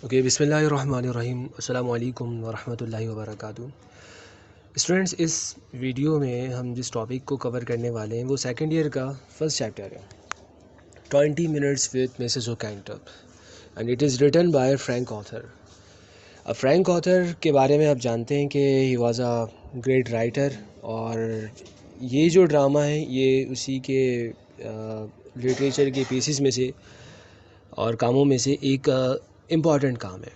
Okay, بسم اللہ الرحمن الرحیم، السلام علیکم ورحمۃ اللہ وبرکاتہ۔ اسٹوڈنٹس، اس ویڈیو میں ہم جس ٹاپک کو کور کرنے والے ہیں وہ سیکنڈ ایئر کا فرسٹ چیپٹر ہے، 20 minutes with Mrs Oakentop, and it is written by Frank Arthur. اب فرینک آتھر کے بارے میں آپ جانتے ہیں کہ he was a great writer, اور یہ جو ڈرامہ ہے یہ اسی کے لٹریچر کے پیسز میں سے اور کاموں میں سے ایک امپورٹنٹ کام ہے۔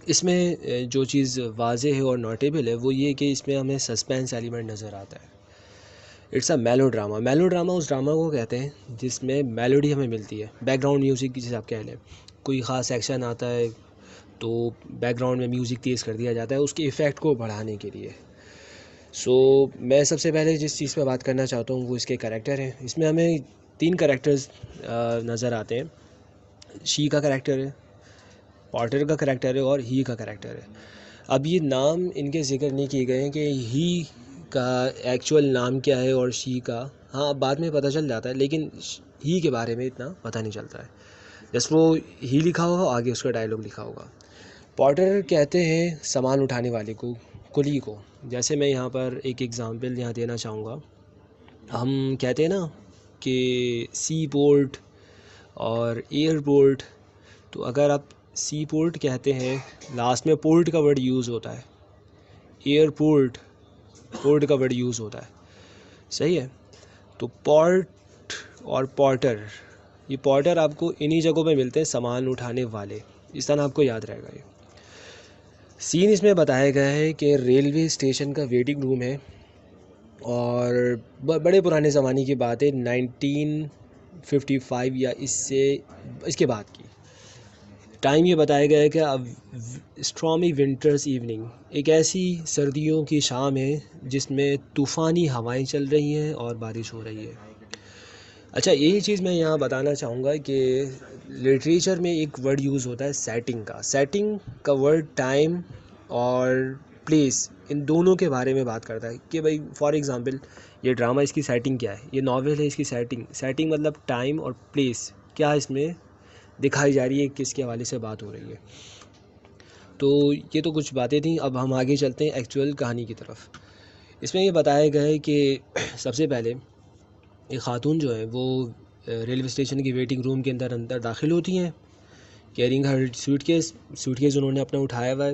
اس میں جو چیز واضح ہے اور نوٹیبل ہے وہ یہ کہ اس میں ہمیں سسپینس ایلیمنٹ نظر آتا ہے۔ It's a melodrama. Melodrama اس ڈرامہ کو کہتے ہیں جس میں میلوڈی ہمیں ملتی ہے، بیک گراؤنڈ میوزک کی، جسے آپ کہہ لیں کوئی خاص ایکشن آتا ہے تو بیک گراؤنڈ میں میوزک تیز کر دیا جاتا ہے اس کے ایفیکٹ کو بڑھانے کے لیے۔ میں سب سے پہلے جس چیز پہ بات کرنا چاہتا ہوں وہ اس کے کریکٹر ہیں۔ اس میں ہمیں 3 کریکٹرز نظر آتے ہیں۔ شی کا کریکٹر ہے، پارٹر کا کریکٹر ہے اور ہی کا کریکٹر ہے۔ اب یہ نام ان کے ذکر نہیں کیے گئے ہیں کہ ہی کا ایکچول نام کیا ہے اور شی کا، ہاں بعد میں پتہ چل جاتا ہے، لیکن ہی کے بارے میں اتنا پتہ نہیں چلتا ہے۔ جس وہ ہی لکھا ہوگا آگے اس کا ڈائلاگ لکھا ہوگا۔ پارٹر کہتے ہیں سامان اٹھانے والے کو، کلی کو۔ جیسے میں یہاں پر ایک ایگزامپل یہاں دینا چاہوں گا، ہم کہتے ہیں نا کہ سی پورٹ اور ایئر پورٹ، تو اگر آپ سی پورٹ کہتے ہیں لاسٹ میں پورٹ کا ورڈ یوز ہوتا ہے، ایئر پورٹ پورٹ کا ورڈ یوز ہوتا ہے، صحیح ہے؟ تو پورٹ اور پارٹر، یہ پارٹر آپ کو انہی جگہوں پہ ملتے ہیں، سامان اٹھانے والے، اس طرح آپ کو یاد رہے گا۔ یہ سین اس میں بتایا گیا ہے کہ ریلوے اسٹیشن کا ویٹنگ روم ہے، اور بڑے پرانے زمانے کی بات ہے، 1955 یا اس کے بعد کی ٹائم۔ یہ بتایا گیا ہے کہ اسٹرامی ونٹرز ایوننگ، ایک ایسی سردیوں کی شام ہے جس میں طوفانی ہوائیں چل رہی ہیں اور بارش ہو رہی ہے۔ اچھا، یہی چیز میں یہاں بتانا چاہوں گا کہ لٹریچر میں ایک ورڈ یوز ہوتا ہے سیٹنگ کا۔ سیٹنگ کا ورڈ ٹائم اور پلیس، ان دونوں کے بارے میں بات کرتا ہے کہ بھائی فار ایگزامپل یہ ڈرامہ، اس کی سیٹنگ کیا ہے، یہ ناول ہے، اس کی سیٹنگ مطلب ٹائم اور پلیس کیا اس میں دکھائی جا رہی ہے، کس کے حوالے سے بات ہو رہی ہے۔ تو یہ تو کچھ باتیں تھیں، اب ہم آگے چلتے ہیں ایکچول کہانی کی طرف۔ اس میں یہ بتایا گیا ہے کہ سب سے پہلے ایک خاتون جو ہے وہ ریلوے اسٹیشن کی ویٹنگ روم کے اندر داخل ہوتی ہیں، کیرنگ ہر سوٹ کیس انہوں نے اپنا اٹھایا ہوا ہے۔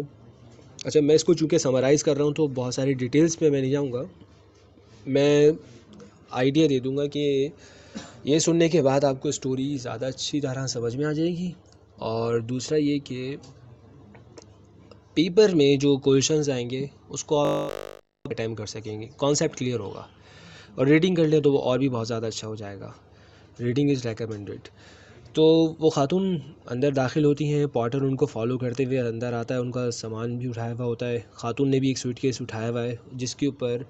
اچھا، میں اس کو چونکہ سمرائز کر رہا ہوں تو بہت ساری ڈیٹیلز پہ میں نہیں جاؤں گا، میں آئیڈیا دے دوں گا کہ یہ سننے کے بعد آپ کو اسٹوری زیادہ اچھی طرح سمجھ میں آ جائے گی، اور دوسرا یہ کہ پیپر میں جو کویشچنز آئیں گے اس کو آپ اٹیمپٹ کر سکیں گے، کانسیپٹ کلیئر ہوگا، اور ریڈنگ کر لیں تو وہ اور بھی بہت زیادہ اچھا ہو جائے گا۔ Reading is recommended. تو وہ خاتون اندر داخل ہوتی ہیں، پارٹر ان کو فالو کرتے ہوئے اندر آتا ہے، ان کا سامان بھی اٹھایا ہوا ہوتا ہے، خاتون نے بھی ایک سوٹ کیس اٹھایا ہوا ہے جس کے اوپر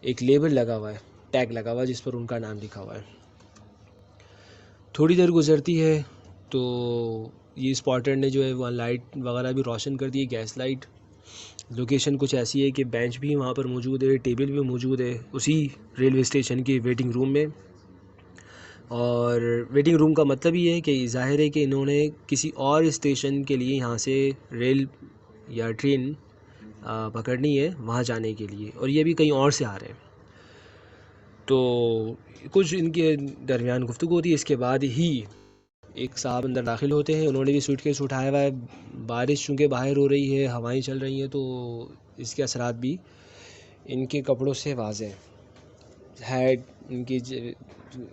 ایک لیبل لگا ہوا ہے، ٹیگ لگا ہوا ہے جس پر ان کا نام لکھا ہوا ہے۔ تھوڑی دیر گزرتی ہے تو یہ اس پارٹر نے جو ہے وہ لائٹ وغیرہ بھی روشن کر دی ہے، گیس لائٹ۔ لوکیشن کچھ ایسی ہے کہ بینچ بھی وہاں پر موجود ہے، ٹیبل بھی موجود ہے اسی ریلوے اسٹیشن کی ویٹنگ روم میں۔ اور ویٹنگ روم کا مطلب یہ ہے کہ ظاہر ہے کہ انہوں نے کسی اور اسٹیشن کے لیے یہاں سے ریل یا ٹرین پکڑنی ہے وہاں جانے کے لیے، اور یہ بھی کہیں اور سے آ رہے ہیں۔ تو کچھ ان کے درمیان گفتگو ہوتی ہے، اس کے بعد ہی ایک صاحب اندر داخل ہوتے ہیں، انہوں نے بھی سوٹ کیس اٹھایا ہوا ہے۔ بارش چونکہ باہر ہو رہی ہے، ہوائیں چل رہی ہیں، تو اس کے اثرات بھی ان کے کپڑوں سے واضح ہے،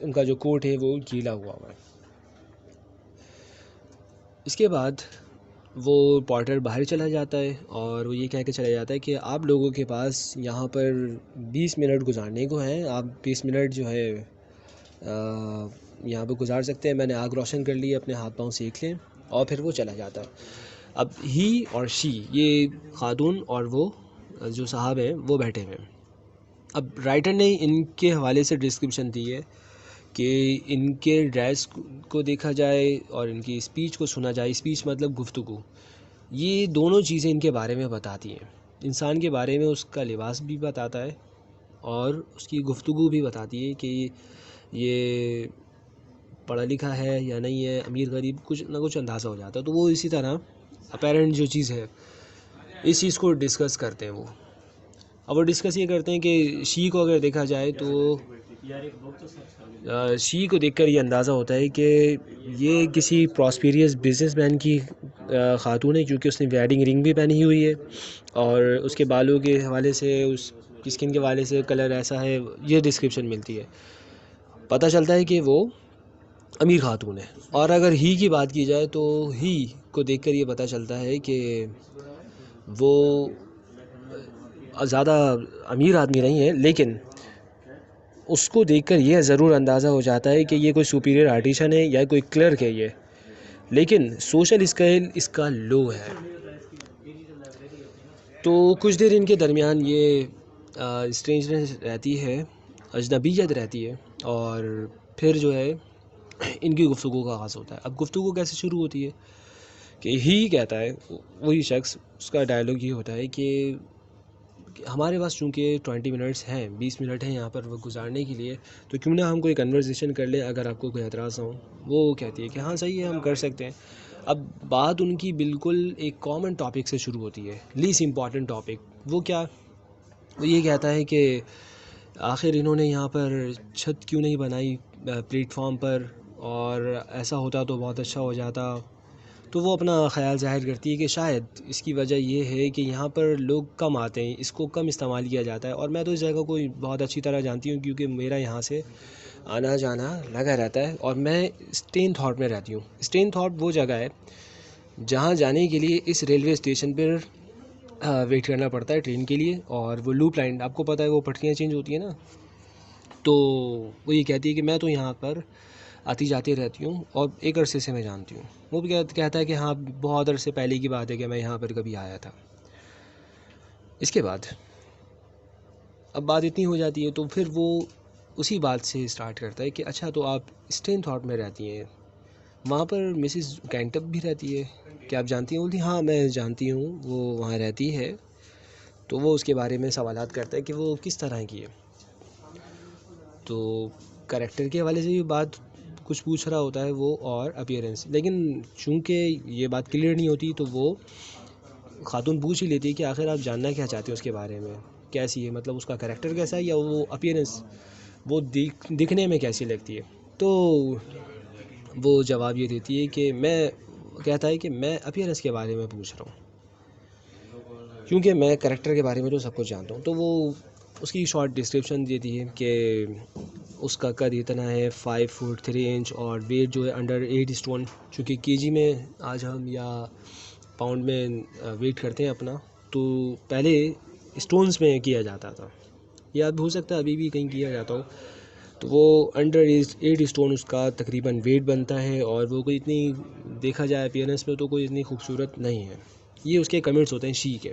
ان کا جو کوٹ ہے وہ گیلا ہوا ہے۔ اس کے بعد وہ پارٹر باہر چلا جاتا ہے اور وہ یہ کہہ کے چلا جاتا ہے کہ آپ لوگوں کے پاس یہاں پر 20 منٹ گزارنے کو ہیں، آپ 20 منٹ جو ہے یہاں پہ گزار سکتے ہیں، میں نے آگ روشن کر لی، اپنے ہاتھ پاؤں سیک لیں، اور پھر وہ چلا جاتا ہے۔ اب ہی اور شی، یہ خاتون اور وہ جو صاحب ہیں وہ بیٹھے ہوئے ہیں۔ اب رائٹر نے ان کے حوالے سے ڈسکرپشن دی ہے کہ ان کے ڈریس کو دیکھا جائے اور ان کی اسپیچ کو سنا جائے، اسپیچ مطلب گفتگو، یہ دونوں چیزیں ان کے بارے میں بتاتی ہیں۔ انسان کے بارے میں اس کا لباس بھی بتاتا ہے اور اس کی گفتگو بھی بتاتی ہے کہ یہ پڑھا لکھا ہے یا نہیں ہے، امیر غریب، کچھ نہ کچھ اندازہ ہو جاتا ہے۔ تو وہ اسی طرح اپیرنٹ جو چیز ہے اس چیز کو ڈسکس کرتے ہیں وہ. اب وہ ڈسکس یہ کرتے ہیں کہ شی کو اگر دیکھا جائے تو شی کو دیکھ کر یہ اندازہ ہوتا ہے کہ یہ کسی پراسپیریس بزنس مین کی خاتون ہے، کیونکہ اس نے ویڈنگ رنگ بھی پہنی ہوئی ہے اور اس کے بالوں کے حوالے سے، اس کی اسکن کے حوالے سے کلر ایسا ہے، یہ ڈسکرپشن ملتی ہے. پتہ چلتا ہے کہ وہ امیر خاتون ہے. اور اگر ہی کی بات کی جائے تو ہی کو دیکھ کر یہ پتہ چلتا ہے کہ وہ زیادہ امیر آدمی نہیں ہے، لیکن اس کو دیکھ کر یہ ضرور اندازہ ہو جاتا ہے کہ یہ کوئی سپیریئر آرٹیشن ہے یا کوئی کلرک ہے یہ، لیکن سوشل اسکیل اس کا لو ہے. تو کچھ دیر ان کے درمیان یہ اسٹرینجنس رہتی ہے، اجنبیت رہتی ہے، اور پھر جو ہے ان کی گفتگو کا آغاز ہوتا ہے. اب گفتگو کیسے شروع ہوتی ہے کہ ہی کہتا ہے، وہی شخص، اس کا ڈائلاگ یہ ہوتا ہے کہ ہمارے پاس چونکہ 20 منٹس ہیں، 20 منٹ ہیں یہاں پر وہ گزارنے کے لیے، تو کیوں نہ ہم کوئی کنورزیشن کر لیں اگر آپ کو کوئی اعتراض نہ ہو. وہ کہتی ہے کہ ہاں صحیح ہے، ہم کر سکتے ہیں. اب بات ان کی بالکل ایک کامن ٹاپک سے شروع ہوتی ہے، لیسٹ امپورٹنٹ ٹاپک. وہ کیا؟ وہ یہ کہتا ہے کہ آخر انہوں نے یہاں پر چھت کیوں نہیں بنائی پلیٹ فارم پر، اور ایسا ہوتا تو بہت اچھا ہو جاتا. تو وہ اپنا خیال ظاہر کرتی ہے کہ شاید اس کی وجہ یہ ہے کہ یہاں پر لوگ کم آتے ہیں، اس کو کم استعمال کیا جاتا ہے، اور میں تو اس جگہ کو بہت اچھی طرح جانتی ہوں کیونکہ میرا یہاں سے آنا جانا لگا رہتا ہے، اور میں اسٹین تھاٹ میں رہتی ہوں. اسٹین تھاٹ وہ جگہ ہے جہاں جانے کے لیے اس ریلوے اسٹیشن پر ویٹ کرنا پڑتا ہے ٹرین کے لیے، اور وہ لوپ لائن آپ کو پتہ ہے وہ پٹریاں چینج ہوتی ہیں نا. تو وہ یہ کہتی ہے کہ میں تو یہاں پر آتی جاتی رہتی ہوں اور ایک عرصے سے میں جانتی ہوں. وہ بھی کہتا ہے کہ ہاں بہت عرصے پہلے کی بات ہے کہ میں یہاں پر کبھی آیا تھا. اس کے بعد اب بات اتنی ہو جاتی ہے تو پھر وہ اسی بات سے سٹارٹ کرتا ہے کہ اچھا تو آپ اسٹین تھاٹ میں رہتی ہیں، وہاں پر مسز کینٹپ بھی رہتی ہے، کیا آپ جانتی ہیں؟ بولتی ہاں میں جانتی ہوں، وہ وہاں رہتی ہے. تو وہ اس کے بارے میں سوالات کرتا ہے کہ وہ کس طرح کی ہے. تو کریکٹر کے حوالے سے بھی بات کچھ پوچھ رہا ہوتا ہے وہ، اور اپیئرنس، لیکن چونکہ یہ بات کلیئر نہیں ہوتی تو وہ خاتون پوچھ ہی لیتی ہے کہ آخر آپ جاننا کیا چاہتے ہو اس کے بارے میں، کیسی ہے، مطلب اس کا کریکٹر کیسا ہے، یا وہ اپیئرنس وہ دکھنے میں کیسی لگتی ہے. تو وہ جواب یہ دیتی ہے کہ کہتا ہے کہ میں اپیئرنس کے بارے میں پوچھ رہا ہوں کیونکہ میں کریکٹر کے بارے میں تو سب کچھ جانتا ہوں. تو وہ اس کی شارٹ ڈسکرپشن دیتی ہے کہ اس کا قد اتنا ہے 5 فٹ 3 انچ، اور ویٹ جو ہے انڈر 8 اسٹون. چونکہ کے جی میں آج ہم یا پاؤنڈ میں ویٹ کرتے ہیں اپنا، تو پہلے اسٹونز میں کیا جاتا تھا، یا ہو سکتا ہے ابھی بھی کہیں کیا جاتا ہو. تو وہ انڈر 8 اسٹون اس کا تقریباً ویٹ بنتا ہے، اور وہ کوئی اتنی دیکھا جائے اپیئرنس میں تو کوئی اتنی خوبصورت نہیں ہے. یہ اس کے کمنٹس ہوتے ہیں شی کے.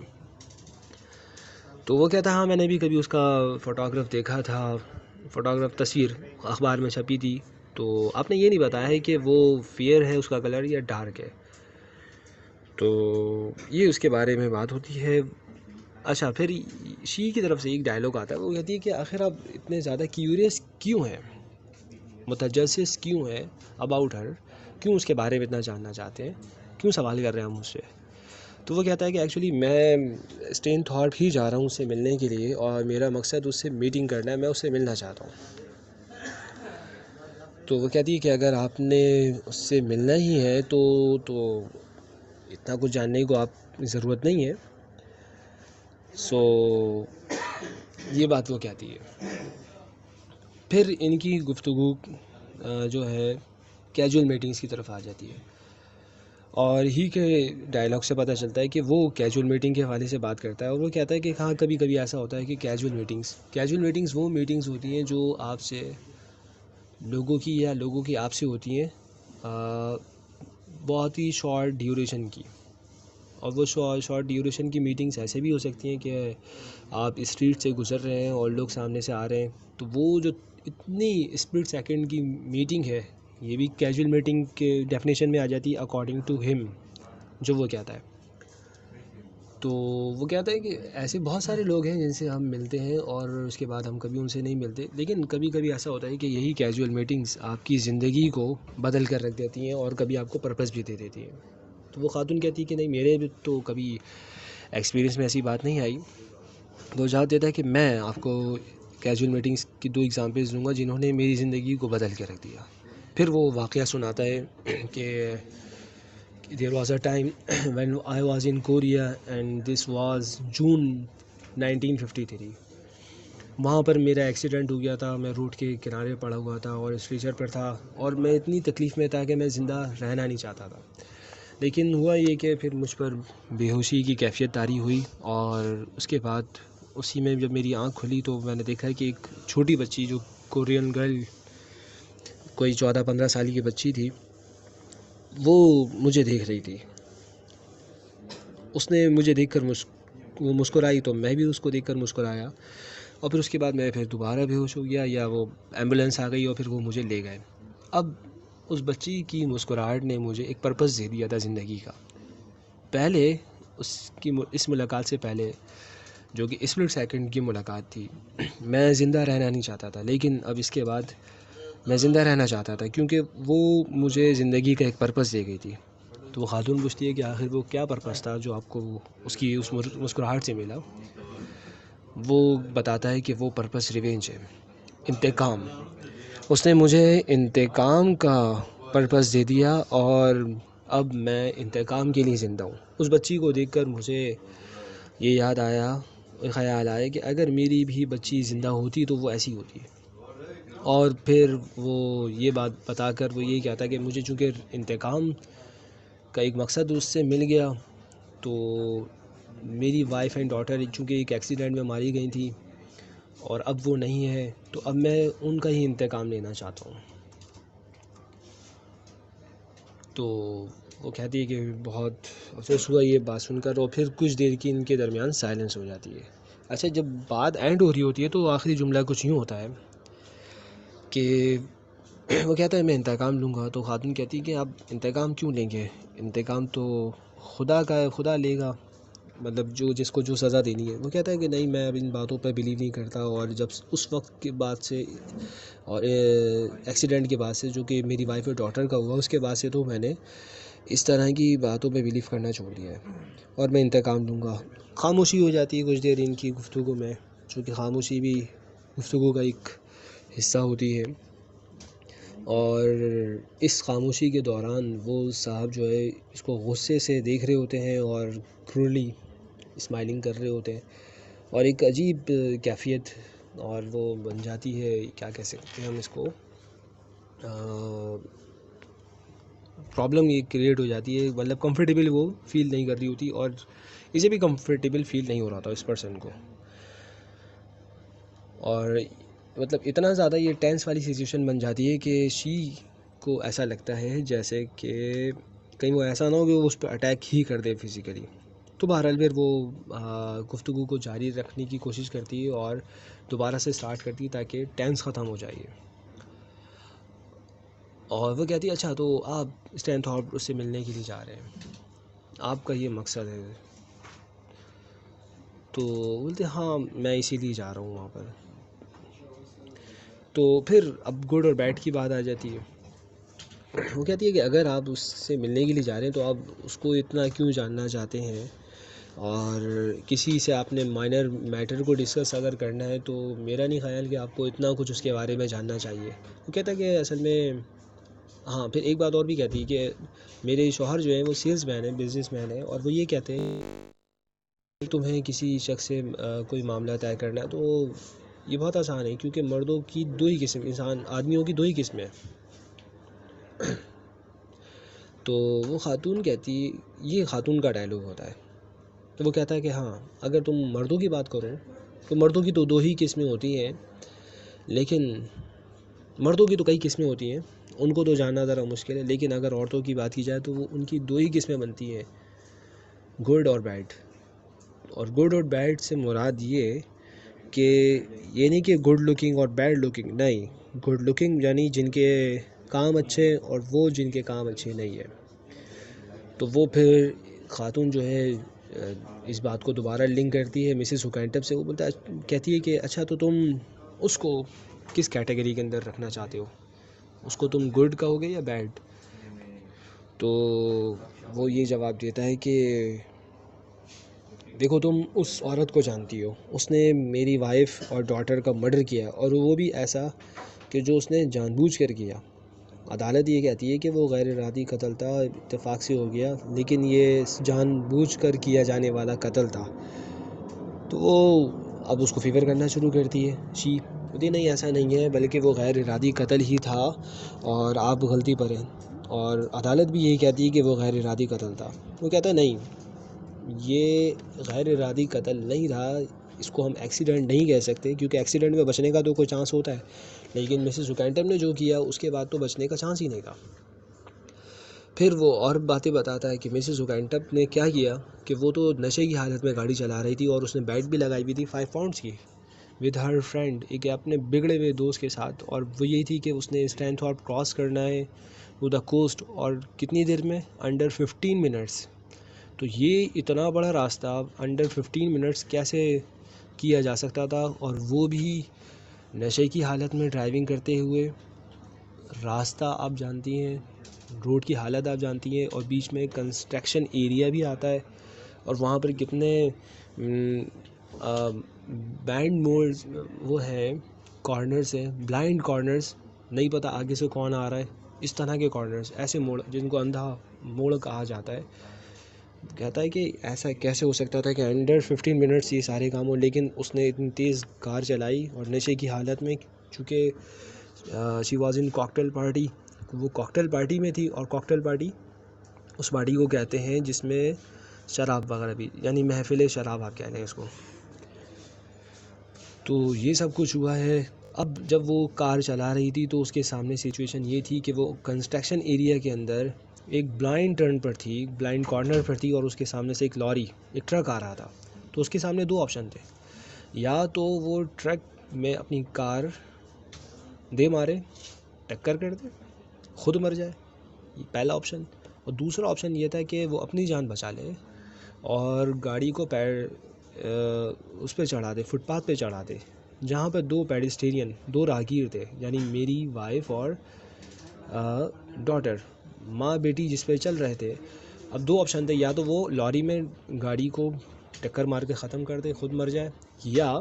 تو وہ کہتا ہے ہاں میں نے بھی کبھی اس کا فوٹوگراف دیکھا تھا، فوٹوگراف تصویر اخبار میں چھپی تھی. تو آپ نے یہ نہیں بتایا ہے کہ وہ فیئر ہے اس کا کلر یا ڈارک ہے. تو یہ اس کے بارے میں بات ہوتی ہے. اچھا پھر شی کی طرف سے ایک ڈائلاگ آتا ہے، وہ کہتی ہے کہ آخر آپ اتنے زیادہ کیوریس کیوں ہیں، متجسس کیوں ہیں اباؤٹ ہر، کیوں اس کے بارے میں اتنا جاننا چاہتے ہیں، کیوں سوال کر رہے ہیں ہم مجھ سے. تو وہ کہتا ہے کہ ایکچولی میں اسٹین تھاٹ ہی جا رہا ہوں اس سے ملنے کے لیے، اور میرا مقصد اس سے میٹنگ کرنا ہے، میں اس سے ملنا چاہتا ہوں. تو وہ کہتی ہے کہ اگر آپ نے اس سے ملنا ہی ہے تو اتنا کچھ جاننے کو آپ ضرورت نہیں ہے. سو یہ بات وہ کہتی ہے. پھر ان کی گفتگو جو ہے کیجول میٹنگز کی طرف آ جاتی ہے، اور ہی کے ڈائلاگ سے پتہ چلتا ہے کہ وہ کیجول میٹنگ کے حوالے سے بات کرتا ہے. اور وہ کہتا ہے کہ ہاں کبھی کبھی ایسا ہوتا ہے کہ کیجول میٹنگز وہ میٹنگز ہوتی ہیں جو آپ سے لوگوں کی یا لوگوں کی آپ سے ہوتی ہیں بہت ہی شارٹ ڈیوریشن کی. اور وہ شارٹ ڈیوریشن کی میٹنگز ایسے بھی ہو سکتی ہیں کہ آپ اسٹریٹ سے گزر رہے ہیں اور لوگ سامنے سے آ رہے ہیں، تو وہ جو اتنی اسپلٹ سیکنڈ کی میٹنگ ہے، یہ بھی کیجول میٹنگ کے ڈیفینیشن میں آ جاتی ہے اکارڈنگ ٹو ہم، جو وہ کہتا ہے. تو وہ کہتا ہے کہ ایسے بہت سارے لوگ ہیں جن سے ہم ملتے ہیں اور اس کے بعد ہم کبھی ان سے نہیں ملتے، لیکن کبھی کبھی ایسا ہوتا ہے کہ یہی کیجول میٹنگز آپ کی زندگی کو بدل کر رکھ دیتی ہیں اور کبھی آپ کو پرپس بھی دے دیتی ہیں. تو وہ خاتون کہتی کہ نہیں میرے بھی تو کبھی ایکسپیرینس میں ایسی بات نہیں آئی. تو جواب دیتا ہے کہ میں آپ کو کیجول میٹنگس کی 2 ایگزامپلز دوں گا جنہوں نے میری زندگی کو بدل کے رکھ دیا. پھر وہ واقعہ سناتا ہے کہ there was a time when I was in Korea and this was June 1953. وہاں پر میرا ایکسیڈنٹ ہو گیا تھا. میں روڈ کے کنارے پڑا ہوا تھا اور اسٹریچر پر تھا اور میں اتنی تکلیف میں تھا کہ میں زندہ رہنا نہیں چاہتا تھا. لیکن ہوا یہ کہ پھر مجھ پر بے ہوشی کی کیفیت طاری ہوئی اور اس کے بعد اسی میں جب میری آنکھ کھلی تو میں نے دیکھا کہ ایک چھوٹی بچی جو کورین گرل کوئی 14-15 سال کی بچی تھی وہ مجھے دیکھ رہی تھی. اس نے مجھے دیکھ کر وہ مسکرائی تو میں بھی اس کو دیکھ کر مسکرایا اور پھر اس کے بعد میں پھر دوبارہ بے ہوش ہو گیا یا وہ ایمبولینس آ گئی اور پھر وہ مجھے لے گئے. اب اس بچی کی مسکراہٹ نے مجھے ایک پرپس دے دیا تھا زندگی کا. پہلے اس ملاقات سے پہلے جو کہ اسپلٹ سیکنڈ کی ملاقات تھی میں زندہ رہنا نہیں چاہتا تھا، لیکن اب اس کے بعد میں زندہ رہنا چاہتا تھا کیونکہ وہ مجھے زندگی کا ایک پرپس دے گئی تھی. تو وہ خاتون پوچھتی ہے کہ آخر وہ کیا پرپس تھا جو آپ کو اس کی اس مسکراہٹ سے ملا. وہ بتاتا ہے کہ وہ پرپس ریونج ہے، انتقام. اس نے مجھے انتقام کا پرپس دے دیا اور اب میں انتقام کے لیے زندہ ہوں. اس بچی کو دیکھ کر مجھے یہ یاد آیا، خیال آیا کہ اگر میری بھی بچی زندہ ہوتی تو وہ ایسی ہوتی. اور پھر وہ یہ بات بتا کر وہ یہ کہتا کہ مجھے چونکہ انتقام کا ایک مقصد اس سے مل گیا تو میری وائف اینڈ ڈاٹر چونکہ ایک ایکسیڈنٹ میں ماری گئی تھی اور اب وہ نہیں ہے تو اب میں ان کا ہی انتقام لینا چاہتا ہوں. تو وہ کہتی ہے کہ بہت افسوس ہوا یہ بات سن کر اور پھر کچھ دیر کی ان کے درمیان سائلنس ہو جاتی ہے. اچھا جب بات اینڈ ہو رہی ہوتی ہے تو آخری جملہ کچھ یوں ہوتا ہے کہ وہ کہتا ہے میں انتقام لوں گا. تو خاتون کہتی ہے کہ آپ انتقام کیوں لیں گے؟ انتقام تو خدا کا ہے، خدا لے گا، مطلب جس کو جو سزا دینی ہے. وہ کہتا ہے کہ نہیں میں اب ان باتوں پہ بلیو نہیں کرتا. اور جب اس وقت کے بعد سے اور ایکسیڈنٹ کے بعد سے جو کہ میری وائف اور ڈاٹر کا ہوا اس کے بعد سے تو میں نے اس طرح کی باتوں پہ بلیو کرنا چھوڑ دیا ہے اور میں انتقام لوں گا. خاموشی ہو جاتی ہے کچھ دیر ان کی گفتگو میں، چونکہ خاموشی بھی گفتگو کا ایک حصہ ہوتی ہے. اور اس خاموشی کے دوران وہ صاحب جو ہے اس کو غصے سے دیکھ رہے ہوتے ہیں اور کرلی اسمائلنگ کر رہے ہوتے ہیں اور ایک عجیب کیفیت اور وہ بن جاتی ہے، کیا کہہ سکتے ہیں ہم اس کو، پرابلم یہ کریٹ ہو جاتی ہے. مطلب کمفرٹیبل وہ فیل نہیں کر رہی ہوتی اور اسے بھی کمفرٹیبل فیل نہیں ہو رہا تھا اس پرسن کو. اور مطلب اتنا زیادہ یہ ٹینس والی سچویشن بن جاتی ہے کہ شی کو ایسا لگتا ہے جیسے کہ کہیں وہ ایسا نہ ہو کہ وہ اس پہ اٹیک ہی کر دے فزیکلی. تو بہرحال پھر وہ گفتگو کو جاری رکھنے کی کوشش کرتی ہے اور دوبارہ سے سٹارٹ کرتی ہے تاکہ ٹینس ختم ہو جائے. اور وہ کہتی ہے اچھا تو آپ اس ٹائم تو آپ اس سے ملنے کے لیے جا رہے ہیں، آپ کا یہ مقصد ہے؟ تو بولتے ہاں میں اسی لیے جا رہا ہوں وہاں پر. تو پھر اب گڈ اور بیڈ کی بات آ جاتی ہے. وہ کہتی ہے کہ اگر آپ اس سے ملنے کے لیے جا رہے ہیں تو آپ اس کو اتنا کیوں جاننا چاہتے ہیں اور کسی سے آپ نے مائنر میٹر کو ڈسکس اگر کرنا ہے تو میرا نہیں خیال کہ آپ کو اتنا کچھ اس کے بارے میں جاننا چاہیے. وہ کہتا ہے کہ اصل میں ہاں. پھر ایک بات اور بھی کہتی ہے کہ میرے شوہر جو ہیں وہ سیلز مین ہیں، بزنس مین ہیں، اور وہ یہ کہتے ہیں تمہیں کسی شخص سے کوئی معاملہ طے کرنا ہے تو یہ بہت آسان ہے کیونکہ مردوں کی 2 ہی قسم، آدمیوں کی 2 ہی قسمیں. تو وہ خاتون کہتی، یہ خاتون کا ڈائلاگ ہوتا ہے. تو وہ کہتا ہے کہ ہاں اگر تم مردوں کی بات کرو تو مردوں کی تو 2 ہی قسمیں ہوتی ہیں، لیکن مردوں کی تو کئی قسمیں ہوتی ہیں، ان کو تو جاننا ذرا مشکل ہے. لیکن اگر عورتوں کی بات کی جائے تو وہ ان کی 2 ہی قسمیں بنتی ہیں، گڈ اور بیڈ. اور گڈ اور بیڈ سے مراد یہ کہ یہ نہیں کہ گڈ لکنگ اور بیڈ لکنگ، نہیں. گڈ لکنگ یعنی جن کے کام اچھے اور وہ جن کے کام اچھے نہیں ہیں. تو وہ پھر خاتون جو ہے اس بات کو دوبارہ لنک کرتی ہے مسز ہکینٹپ سے. وہ کہتی ہے کہ اچھا تو تم اس کو کس کیٹیگری کے اندر رکھنا چاہتے ہو؟ اس کو تم گڈ کہو گے یا بیڈ؟ تو وہ یہ جواب دیتا ہے کہ دیکھو تم اس عورت کو جانتی ہو، اس نے میری وائف اور ڈاٹر کا مرڈر کیا، اور وہ بھی ایسا کہ جو اس نے جان بوجھ کر کیا۔ عدالت یہ کہتی ہے کہ وہ غیر ارادی قتل تھا، اتفاق سے ہو گیا، لیکن یہ جان بوجھ کر کیا جانے والا قتل تھا۔ تو وہ اب اس کو فیور کرنا شروع کرتی ہے، کہتی نہیں ایسا نہیں ہے، بلکہ وہ غیر ارادی قتل ہی تھا اور آپ غلطی پر ہیں۔ اور عدالت بھی یہی کہتی ہے کہ وہ غیر ارادی قتل تھا۔ وہ کہتا ہے نہیں، یہ غیر ارادی قتل نہیں رہا، اس کو ہم ایکسیڈنٹ نہیں کہہ سکتے، کیونکہ ایکسیڈنٹ میں بچنے کا تو کوئی چانس ہوتا ہے، لیکن مسز اوکینٹم نے جو کیا اس کے بعد تو بچنے کا چانس ہی نہیں تھا۔ پھر وہ اور باتیں بتاتا ہے کہ مسز اوکینٹم نے کیا کیا کہ وہ تو نشے کی حالت میں گاڑی چلا رہی تھی، اور اس نے بیٹ بھی لگائی ہوئی تھی 5 پاؤنڈس کی، ود ہر فرینڈ، ایک اپنے بگڑے ہوئے دوست کے ساتھ، اور وہ یہی تھی کہ اس نے اسٹینتھورپ کراس کرنا ہے ٹو دا کوسٹ، اور کتنی دیر میں؟ Under 15 minutes. تو یہ اتنا بڑا راستہ انڈر 15 منٹس کیسے کیا جا سکتا تھا، اور وہ بھی نشے کی حالت میں ڈرائیونگ کرتے ہوئے؟ راستہ آپ جانتی ہیں، روڈ کی حالت آپ جانتی ہیں، اور بیچ میں کنسٹرکشن ایریا بھی آتا ہے، اور وہاں پر کتنے بینڈ موڈز وہ ہیں، کارنرز ہیں، بلائنڈ کارنرز، نہیں پتہ آگے سے کون آ رہا ہے، اس طرح کے کارنرز، ایسے موڑ جن کو اندھا موڑ کہا جاتا ہے۔ کہتا ہے کہ ایسا کیسے ہو سکتا تھا کہ انڈر 15 منٹس یہ سارے کام ہو، لیکن اس نے اتنی تیز کار چلائی اور نشے کی حالت میں، چونکہ she was in cocktail party, وہ کاکٹیل پارٹی میں تھی، اور کاکٹیل پارٹی اس پارٹی کو کہتے ہیں جس میں شراب وغیرہ بھی، یعنی محفل شراب آپ کہہ لیں اس کو۔ تو یہ سب کچھ ہوا ہے۔ اب جب وہ کار چلا رہی تھی تو اس کے سامنے سچویشن یہ تھی کہ وہ کنسٹرکشن ایریا کے اندر ایک بلائنڈ ٹرن پر تھی، بلائنڈ کارنر پر تھی، اور اس کے سامنے سے ایک لاری، ایک ٹرک آ رہا تھا۔ تو اس کے سامنے 2 آپشن تھے، یا تو وہ ٹرک میں اپنی کار دے مارے، ٹکر کر دے، خود مر جائے، یہ پہلا آپشن، اور دوسرا آپشن یہ تھا کہ وہ اپنی جان بچا لے اور گاڑی کو اس پہ چڑھا دے، فٹ پاتھ پہ چڑھا دے، جہاں پہ 2 پیڈسٹرین، 2 راہگیر تھے، یعنی میری وائف اور ڈاٹر، ماں بیٹی جس پہ چل رہے تھے۔ اب 2 آپشن تھے، یا تو وہ لاری میں گاڑی کو ٹکر مار کے ختم کر دے، خود مر جائے، یا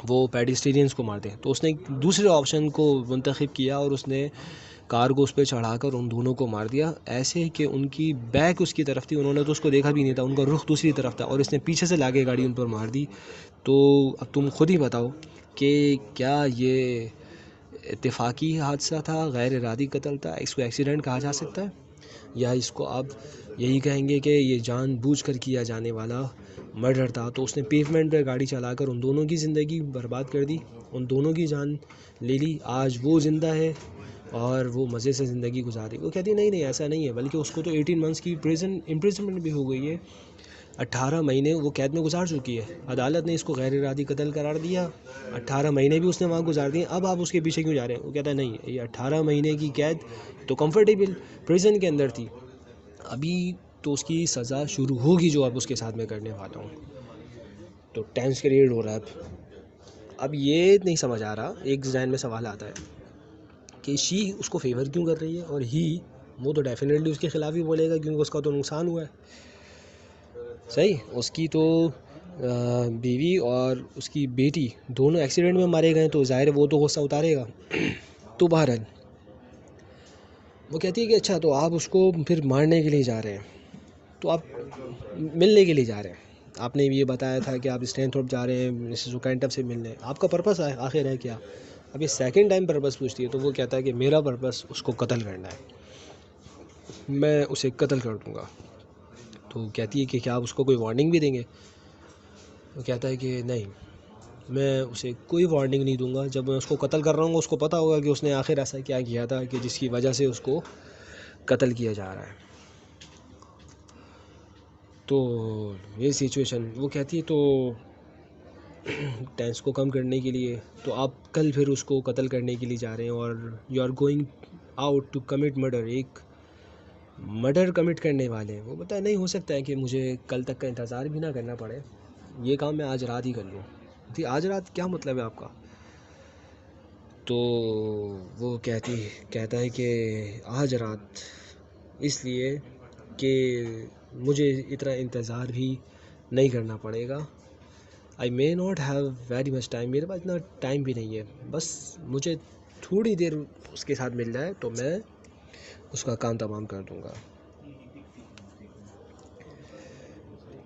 وہ پیڈسٹرینز کو مار دے۔ تو اس نے دوسرے آپشن کو منتخب کیا، اور اس نے کار کو اس پہ چڑھا کر ان دونوں کو مار دیا، ایسے کہ ان کی بیک اس کی طرف تھی، انہوں نے تو اس کو دیکھا بھی نہیں تھا، ان کا رخ دوسری طرف تھا، اور اس نے پیچھے سے لا کے گاڑی ان پر مار دی۔ تو اب تم خود ہی بتاؤ کہ کیا یہ اتفاقی حادثہ تھا، غیر ارادی قتل تھا، اس کو ایکسیڈنٹ کہا جا سکتا ہے، یا اس کو آپ یہی کہیں گے کہ یہ جان بوجھ کر کیا جانے والا مرڈر تھا؟ تو اس نے پیومنٹ پہ گاڑی چلا کر ان دونوں کی زندگی برباد کر دی، ان دونوں کی جان لے لی، آج وہ زندہ ہے اور وہ مزے سے زندگی گزاری۔ وہ کہتی نہیں نہیں ایسا نہیں ہے، بلکہ اس کو تو 18 منتھس کی امپریزنمنٹ بھی ہو گئی ہے، 18 مہینے وہ قید میں گزار چکی ہے، عدالت نے اس کو غیر ارادی قتل قرار دیا، 18 مہینے بھی اس نے وہاں گزار دیے، اب آپ اس کے پیچھے کیوں جا رہے ہیں؟ وہ کہتا ہے نہیں، یہ 18 مہینے کی قید تو کمفرٹیبل پریزن کے اندر تھی، ابھی تو اس کی سزا شروع ہوگی جو اب اس کے ساتھ میں کرنے والا ہوں۔ تو ٹینس کریٹ ہو رہا ہے۔ اب یہ نہیں سمجھ آ رہا، ایک ذہن میں سوال آتا ہے کہ شی اس کو فیور کیوں کر رہی ہے، اور ہی وہ تو ڈیفینیٹلی اس کے خلاف ہی بولے گا، کیونکہ اس کا تو نقصان ہوا ہے، صحیح، اس کی تو بیوی اور اس کی بیٹی دونوں ایکسیڈنٹ میں مارے گئے، تو ظاہر ہے وہ تو غصہ اتارے گا۔ تو بہرحال وہ کہتی ہے کہ اچھا تو آپ اس کو پھر مارنے کے لیے جا رہے ہیں، تو آپ ملنے کے لیے جا رہے ہیں، آپ نے یہ بتایا تھا کہ آپ اسٹینتھورپ جا رہے ہیں مسز اوکینٹم سے ملنے، آپ کا پرپس آخر ہے کیا؟ اب یہ سیکنڈ ٹائم پرپس پوچھتی ہے، تو وہ کہتا ہے کہ میرا پرپس اس کو قتل کرنا ہے، میں اسے قتل کر دوں گا۔ تو کہتی ہے کہ کیا آپ اس کو کوئی وارننگ بھی دیں گے؟ وہ کہتا ہے کہ نہیں، میں اسے کوئی وارننگ نہیں دوں گا، جب میں اس کو قتل کر رہا ہوں اس کو پتہ ہوگا کہ اس نے آخر ایسا کیا کیا تھا کہ جس کی وجہ سے اس کو قتل کیا جا رہا ہے۔ تو یہ سچویشن، وہ کہتی ہے تو ٹینس کو کم کرنے کے لیے تو آپ کل پھر اس کو قتل کرنے کے لیے جا رہے ہیں، اور you are going out to commit murder, ایک مرڈر کمٹ کرنے والے ہیں۔ وہ بتایا نہیں، ہو سکتا ہے کہ مجھے کل تک کا انتظار بھی نہ کرنا پڑے، یہ کام میں آج رات ہی کر لوں۔ جی آج رات کیا مطلب ہے آپ کا؟ تو وہ کہتا ہے کہ آج رات اس لیے کہ مجھے اتنا انتظار بھی نہیں کرنا پڑے گا. I may not have very much time, میرے پاس اتنا ٹائم بھی نہیں ہے، بس مجھے تھوڑی دیر اس کے ساتھ مل جائے تو میں اس کا کام تمام کر دوں گا.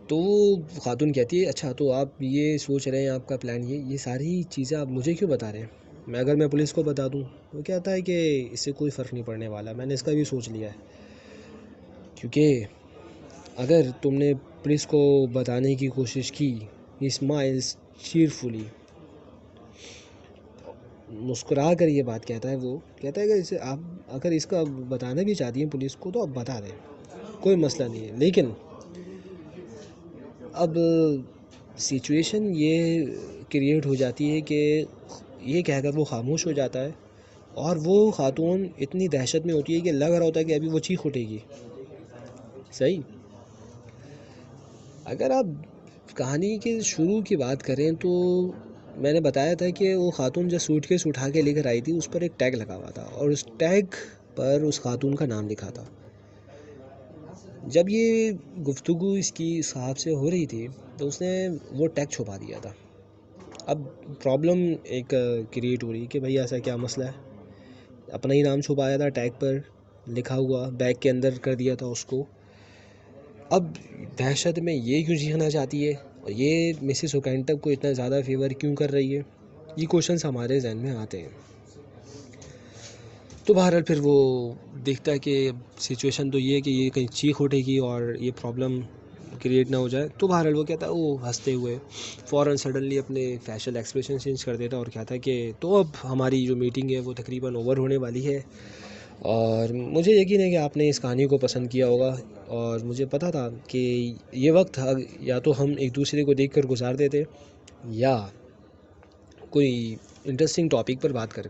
تو خاتون کہتی ہے اچھا تو آپ یہ سوچ رہے ہیں، آپ کا پلان یہ ساری چیزیں آپ مجھے کیوں بتا رہے ہیں؟ اگر میں پولیس کو بتا دوں وہ کہتا ہے کہ اس سے کوئی فرق نہیں پڑنے والا، میں نے اس کا بھی سوچ لیا ہے. کیونکہ اگر تم نے پولیس کو بتانے کی کوشش کی، اسمائلز چیئرفلی، مسکرا کر یہ بات کہتا ہے، وہ کہتا ہے کہ اسے آپ اگر اس کا بتانا بھی چاہتی ہیں پولیس کو تو آپ بتا دیں، کوئی مسئلہ نہیں ہے. لیکن اب سچویشن یہ کریٹ ہو جاتی ہے کہ یہ کہہ کر وہ خاموش ہو جاتا ہے، اور وہ خاتون اتنی دہشت میں ہوتی ہے کہ لگ رہا ہوتا ہے کہ ابھی وہ چیخ اٹھے گی. صحیح. اگر آپ کہانی کے شروع کی بات کریں تو میں نے بتایا تھا کہ وہ خاتون جو سوٹ کیس اٹھا کے لے کر آئی تھی اس پر ایک ٹیگ لگا ہوا تھا، اور اس ٹیگ پر اس خاتون کا نام لکھا تھا. جب یہ گفتگو اس کی صاحب سے ہو رہی تھی تو اس نے وہ ٹیگ چھپا دیا تھا. اب پرابلم ایک کریٹ ہو رہی کہ بھئی ایسا کیا مسئلہ ہے، اپنا ہی نام چھپایا تھا، ٹیگ پر لکھا ہوا بیگ کے اندر کر دیا تھا اس کو. اب دہشت میں یہ کیوں چیخنا چاہتی ہے، اور یہ مسز اوکینٹب کو اتنا زیادہ فیور کیوں کر رہی ہے، یہ کوشچنس ہمارے ذہن میں آتے ہیں. تو بہرحال پھر وہ دیکھتا ہے کہ سچویشن تو یہ ہے کہ یہ کہیں چیخ اٹھے گی اور یہ پرابلم کریٹ نہ ہو جائے. تو بہرحال وہ کہتا ہے، وہ ہنستے ہوئے فوراً سڈنلی اپنے فیشل ایکسپریشن چینج کر دیتا ہے اور کہتا ہے کہ تو اب ہماری جو میٹنگ ہے وہ تقریباً اوور ہونے والی ہے، اور مجھے یقین ہے کہ آپ نے اس کہانی کو پسند کیا ہوگا، اور مجھے پتا تھا کہ یہ وقت یا تو ہم ایک دوسرے کو دیکھ کر گزار دیتے یا کوئی انٹرسٹنگ ٹاپک پر بات کر.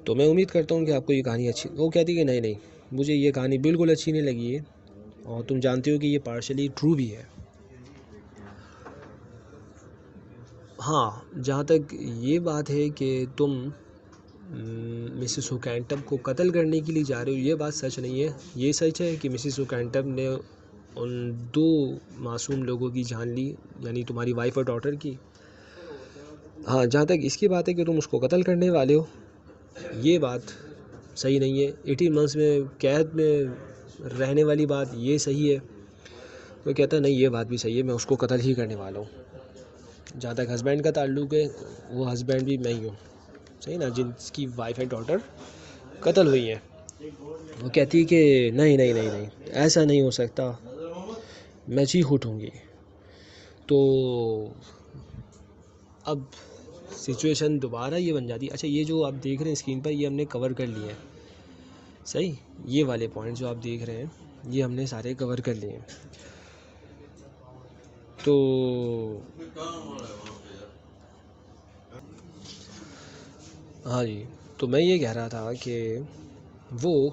تو میں امید کرتا ہوں کہ آپ کو یہ کہانی اچھی. وہ کہتی کہ نہیں مجھے یہ کہانی بالکل اچھی نہیں لگی ہے، اور تم جانتے ہو کہ یہ پارشلی ٹرو بھی ہے. ہاں جہاں تک یہ بات ہے کہ تم مسز اوکینٹب کو قتل کرنے کے لیے جا رہے ہو، یہ بات سچ نہیں ہے. یہ سچ ہے کہ مسز اوکینٹب نے ان 2 معصوم لوگوں کی جان لی، یعنی تمہاری وائف اور ڈاٹر کی. ہاں جہاں تک اس کی بات ہے کہ تم اس کو قتل کرنے والے ہو، یہ بات صحیح نہیں ہے. 18 months میں قید میں رہنے والی بات یہ صحیح ہے. وہ کہتا ہے نہیں یہ بات بھی صحیح ہے، میں اس کو قتل ہی کرنے والا ہوں. جہاں تک ہسبینڈ کا تعلق ہے، وہ ہسبینڈ بھی میں ہی ہوں، صحیح نا، جن کی وائف اینڈ ڈاٹر قتل ہوئی ہیں. وہ کہتی ہے کہ نہیں ایسا نہیں ہو سکتا، میں چیخ اٹھوں گی. تو اب سچویشن دوبارہ یہ بن جاتی ہے. اچھا یہ جو آپ دیکھ رہے ہیں اسکرین پر، یہ ہم نے کور کر لیا ہے. صحیح، یہ والے پوائنٹ جو آپ دیکھ رہے ہیں یہ ہم نے سارے کور کر لیے ہیں. تو ہاں جی، تو میں یہ کہہ رہا تھا کہ وہ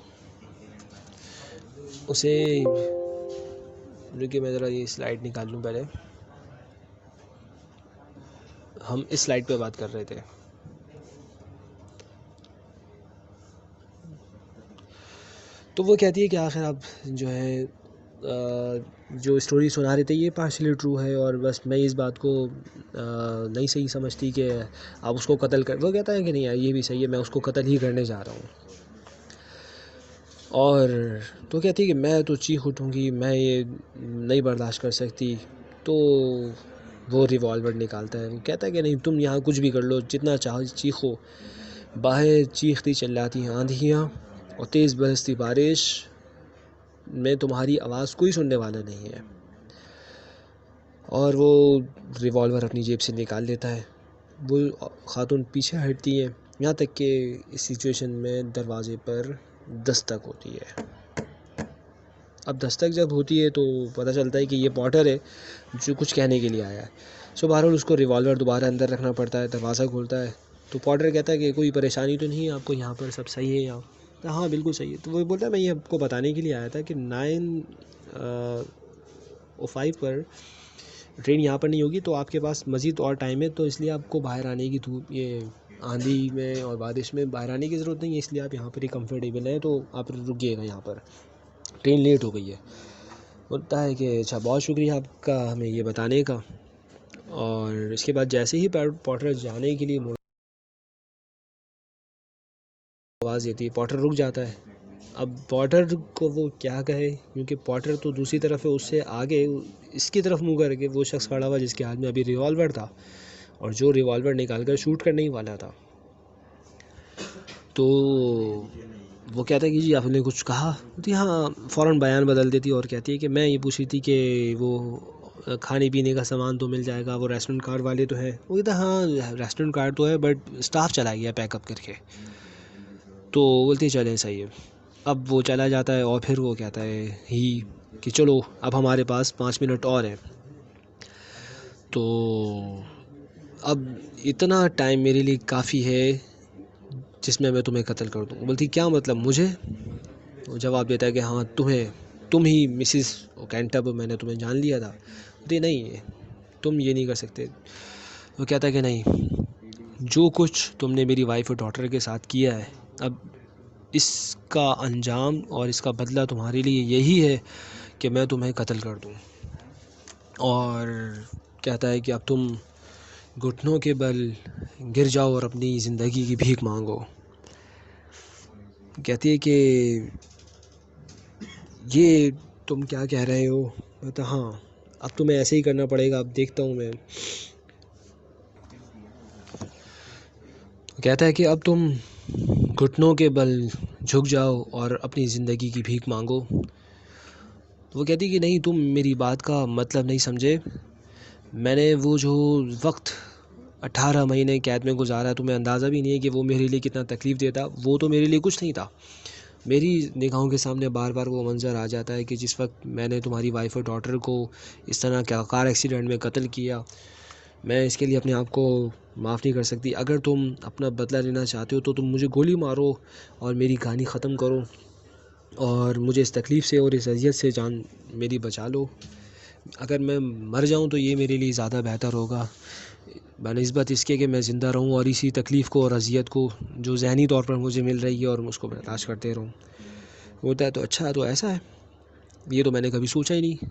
اسے کہ میں ذرا یہ سلائڈ نکال لوں پہلے. ہم اس سلائڈ پہ بات کر رہے تھے. تو وہ کہتی ہے کہ آخر آپ جو ہے جو اسٹوری سنا رہے تھے یہ پارشلی ٹرو ہے، اور بس میں اس بات کو نہیں صحیح سمجھتی کہ آپ اس کو قتل کر. وہ کہتا ہے کہ نہیں یہ بھی صحیح ہے، میں اس کو قتل ہی کرنے جا رہا ہوں. اور تو کہتی ہے کہ میں تو چیخ اٹھوں گی، میں یہ نہیں برداشت کر سکتی. تو وہ ریوالور نکالتا ہے. وہ کہتا ہے کہ نہیں تم یہاں کچھ بھی کر لو، جتنا چاہو چیخو، باہر چیختی چلاتی ہیں آندھیاں اور تیز برستی بارش میں تمہاری آواز کوئی سننے والا نہیں ہے. اور وہ ریوالور اپنی جیب سے نکال لیتا ہے. وہ خاتون پیچھے ہٹتی ہیں یہاں تک کہ اس سچویشن میں دروازے پر دستک ہوتی ہے. اب دستک جب ہوتی ہے تو پتہ چلتا ہے کہ یہ پارٹر ہے جو کچھ کہنے کے لیے آیا ہے. سو بہرحال اس کو ریوالور دوبارہ اندر رکھنا پڑتا ہے. دروازہ کھولتا ہے تو پارٹر کہتا ہے کہ کوئی پریشانی تو نہیں ہے آپ کو یہاں پر، سب صحیح ہے یہاں؟ ہاں بالکل صحیح ہے. تو وہ بولتا ہے میں یہ آپ کو بتانے کے لیے آیا تھا کہ 9:05 پر ٹرین یہاں پر نہیں ہوگی، تو آپ کے پاس مزید اور ٹائم ہے، تو اس لیے آپ کو باہر آنے کی یہ آندھی میں اور بارش میں باہر آنے کی ضرورت نہیں ہے، اس لیے آپ یہاں پر ہی کمفرٹیبل ہیں، تو آپ رکیے گا یہاں پر. ٹرین لیٹ ہو گئی ہے. بولتا ہے کہ اچھا بہت شکریہ آپ کا ہمیں یہ بتانے کا. اور اس کے بعد جیسے ہی پوٹر جانے کے لیے آواز دیتی ہے، پوٹر رک جاتا ہے. اب پوٹر کو وہ کیا کہے، کیونکہ پوٹر تو دوسری طرف ہے، اس سے آگے اس کی طرف منہ کر کے وہ شخص کھڑا ہوا جس کے ہاتھ میں ابھی ریوالور تھا، اور جو ریوالور نکال کر شوٹ کرنے ہی والا تھا. تو وہ کہتا ہے کہ جی آپ نے کچھ کہا. بولتی ہاں. فوراً بیان بدل دیتی اور کہتی ہے کہ میں یہ پوچھ رہی تھی کہ وہ کھانے پینے کا سامان تو مل جائے گا، وہ ریسٹورنٹ کارڈ والے تو ہے. وہ کہتا ہے ہاں ریسٹورنٹ کارڈ تو ہے بٹ اسٹاف چلا گیا پیک اپ کر کے. تو بولتی چلیں صحیح ہے. اب وہ چلا جاتا ہے اور پھر وہ کہتا ہے کہ چلو اب ہمارے پاس 5 منٹ اور ہیں. تو اب اتنا ٹائم میرے لیے کافی ہے جس میں تمہیں قتل کر دوں. بولتی کیا مطلب مجھے؟ وہ جواب دیتا ہے کہ ہاں تم ہی مسز اوکینٹب، میں نے تمہیں جان لیا تھا. بولتی نہیں تم یہ نہیں کر سکتے. وہ کہتا ہے کہ نہیں، جو کچھ تم نے میری وائف اور ڈاٹر کے ساتھ کیا ہے، اب اس کا انجام اور اس کا بدلہ تمہارے لیے یہی ہے کہ میں تمہیں قتل کر دوں. اور کہتا ہے کہ اب تم گھٹنوں کے بل گر جاؤ اور اپنی زندگی کی بھیک مانگو. کہتی ہے کہ یہ تم کیا کہہ رہے ہو؟ کہتا ہاں اب تمہیں ایسے ہی کرنا پڑے گا، اب دیکھتا ہوں میں. کہتا ہے کہ اب تم گھٹنوں کے بل جھک جاؤ اور اپنی زندگی کی بھیک مانگو. وہ کہتی کہ نہیں، تم میری بات کا مطلب نہیں سمجھے. میں نے وہ جو وقت 18 مہینے قید میں گزارا، تمہیں اندازہ بھی نہیں ہے کہ وہ میرے لیے کتنا تکلیف دیتا. وہ تو میرے لیے کچھ نہیں تھا. میری نگاہوں کے سامنے بار بار وہ منظر آ جاتا ہے کہ جس وقت میں نے تمہاری وائف اور ڈاٹر کو اس طرح کا کار ایکسیڈنٹ میں قتل کیا. میں اس کے لیے اپنے آپ کو معاف نہیں کر سکتی. اگر تم اپنا بدلہ لینا چاہتے ہو تو تم مجھے گولی مارو اور میری کہانی ختم کرو، اور مجھے اس تکلیف سے اور اس اذیت سے جان میری بچا لو. اگر میں مر جاؤں تو یہ میرے لیے زیادہ بہتر ہوگا بنسبت اس کے کہ میں زندہ رہوں اور اسی تکلیف کو اور اذیت کو جو ذہنی طور پر مجھے مل رہی ہے اور اس کو برداشت کرتے رہوں. ہوتا ہے تو اچھا، تو ایسا ہے، یہ تو میں نے کبھی سوچا ہی نہیں.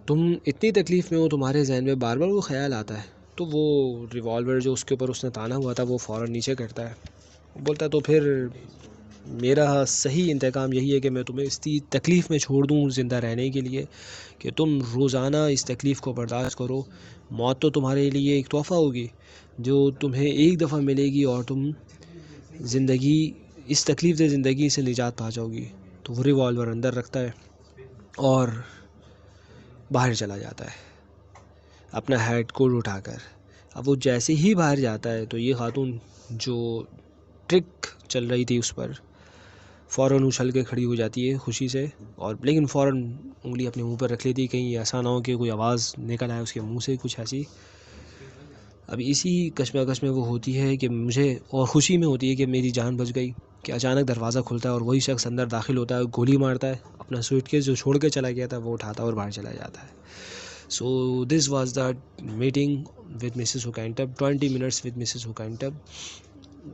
تم اتنی تکلیف میں ہو، تمہارے ذہن میں بار بار وہ خیال آتا ہے. تو وہ ریوالور جو اس کے اوپر اس نے تانا ہوا تھا وہ فوراً نیچے کرتا ہے. بولتا ہے تو پھر میرا صحیح انتقام یہی ہے کہ میں تمہیں اس تکلیف میں چھوڑ دوں زندہ رہنے کے لیے، کہ تم روزانہ اس تکلیف کو برداشت کرو. موت تو تمہارے لیے ایک تحفہ ہوگی جو تمہیں ایک دفعہ ملے گی اور تم زندگی اس تکلیف سے زندگی سے نجات پا جاؤ گی. تو وہ ریوالور اندر رکھتا ہے اور باہر چلا جاتا ہے اپنا ہیڈ کوڈ اٹھا کر. اب وہ جیسے ہی باہر جاتا ہے تو یہ خاتون جو ٹرک چل رہی تھی اس پر فوراً اچھل کے کھڑی ہو جاتی ہے خوشی سے، اور لیکن فوراً انگلی اپنے منہ پر رکھ لیتی کہیں ایسا نہ ہو کہ کوئی آواز نکل آئے اس کے منہ سے کچھ ایسی. اب اسی کشمکش میں وہ ہوتی ہے کہ مجھے، اور خوشی میں ہوتی ہے کہ میری جان بچ گئی، کہ اچانک دروازہ کھلتا ہے اور وہی شخص اندر داخل ہوتا ہے، گولی مارتا ہے، اپنا سوٹ کیس جو چھوڑ کے چلا گیا تھا وہ اٹھاتا ہے اور باہر چلا جاتا ہے. So this was the meeting with Mrs Oakentop, 20 minutes with Mrs Oakentop,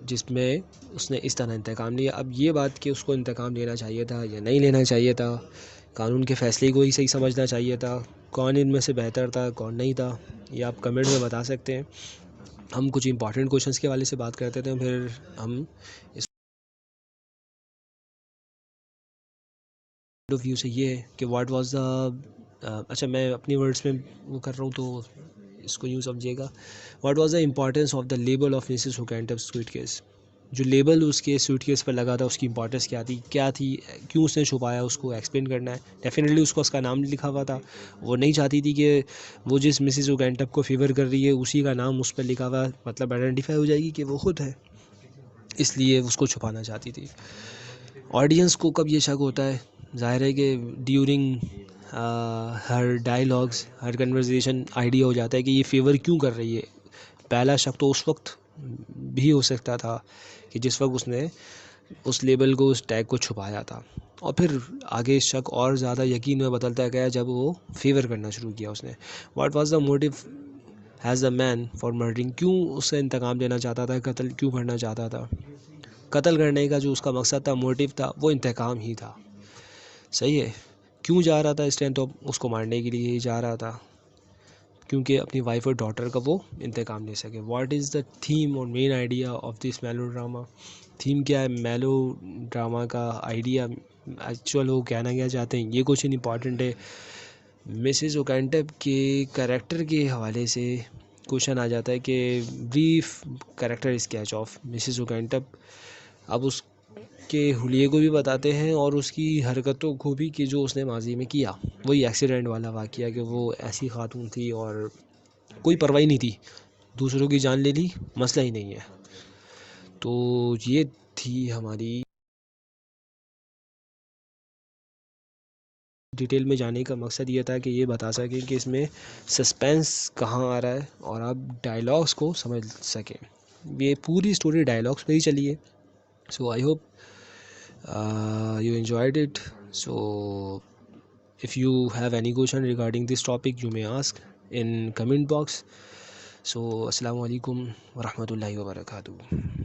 جس میں اس نے اس طرح انتقام لیا. اب یہ بات کہ اس کو انتقام لینا چاہیے تھا یا نہیں لینا چاہیے تھا، قانون کے فیصلے کو ہی صحیح سمجھنا چاہیے تھا، کون ان میں سے بہتر تھا کون نہیں تھا، یہ آپ کمنٹ میں بتا سکتے ہیں. ہم کچھ امپورٹنٹ کوشچنس کے حوالے سے بات کرتے تھے، پھر ہم اس ویو سے یہ ہے کہ واٹ واز دا، اچھا میں اپنی ورڈس میں وہ کر رہا ہوں تو اس کو یوں سمجھیے گا. What was the importance of the label of Mrs Oakentop suitcase. جو لیبل اس کے سوٹ کیس پر لگا تھا اس کی امپورٹنس کیا تھی، کیوں اس نے چھپایا، اس کو ایکسپلین کرنا ہے. ڈیفینیٹلی اس کو اس کا نام لکھا ہوا تھا، وہ نہیں چاہتی تھی کہ وہ جس مسز اوکینٹب کو فیور کر رہی ہے اسی کا نام اس پر لکھا ہوا، مطلب آئیڈینٹیفائی ہو جائے گی کہ وہ خود ہے، اس لیے اس کو چھپانا چاہتی تھی. آڈینس کو کب یہ شک ہوتا ہے؟ ظاہر ہے کہ ڈیورنگ ہر ڈائیلاگز، ہر کنورزیشن آئیڈیا ہو جاتا ہے کہ یہ فیور کیوں کر رہی ہے. پہلا شک تو اس وقت بھی ہو سکتا تھا کہ جس وقت اس نے اس لیبل کو، اس ٹیگ کو چھپایا تھا، اور پھر آگے شک اور زیادہ یقین میں بدلتا گیا جب وہ فیور کرنا شروع کیا اس نے. What was the motive has the man for murdering. کیوں اس سے انتقام لینا چاہتا تھا، قتل کیوں کرنا چاہتا تھا؟ قتل کرنے کا جو اس کا مقصد تھا، موٹیو تھا، وہ انتقام ہی تھا. صحیح ہے. کیوں جا رہا تھا اس ٹائم؟ تو اس کو مارنے کے لیے ہی جا رہا تھا، کیونکہ اپنی وائف اور ڈاٹر کا وہ انتقام لے سکے. واٹ از دا تھیم اور main idea of this melodrama? Theme کیا ہے میلو ڈراما کا؟ آئیڈیا ایکچوئل وہ کہنا کیا چاہتے ہیں یہ کوشچن امپورٹنٹ ہے. مسز اوکینٹپ کے کریکٹر کے حوالے سے کوشچن آ جاتا ہے کہ brief character sketch of Mrs Oakentop. اب اس کے حلیے کو بھی بتاتے ہیں اور اس کی حرکتوں کو بھی کہ جو اس نے ماضی میں کیا. وہی ایکسیڈنٹ والا واقعہ کہ وہ ایسی خاتون تھی اور کوئی پرواہ نہیں تھی، دوسروں کی جان لے لی، مسئلہ ہی نہیں ہے. تو یہ تھی ہماری ڈیٹیل میں جانے کا مقصد. یہ تھا کہ یہ بتا سکیں کہ اس میں سسپینس کہاں آ رہا ہے اور آپ ڈائلاگس کو سمجھ سکیں. یہ پوری سٹوری ڈائلاگس پہ ہی چلی ہے. So I hope you enjoyed it. So if you have any question regarding this topic you may ask in comment box. So assalamu alaikum warahmatullahi wabarakatuh.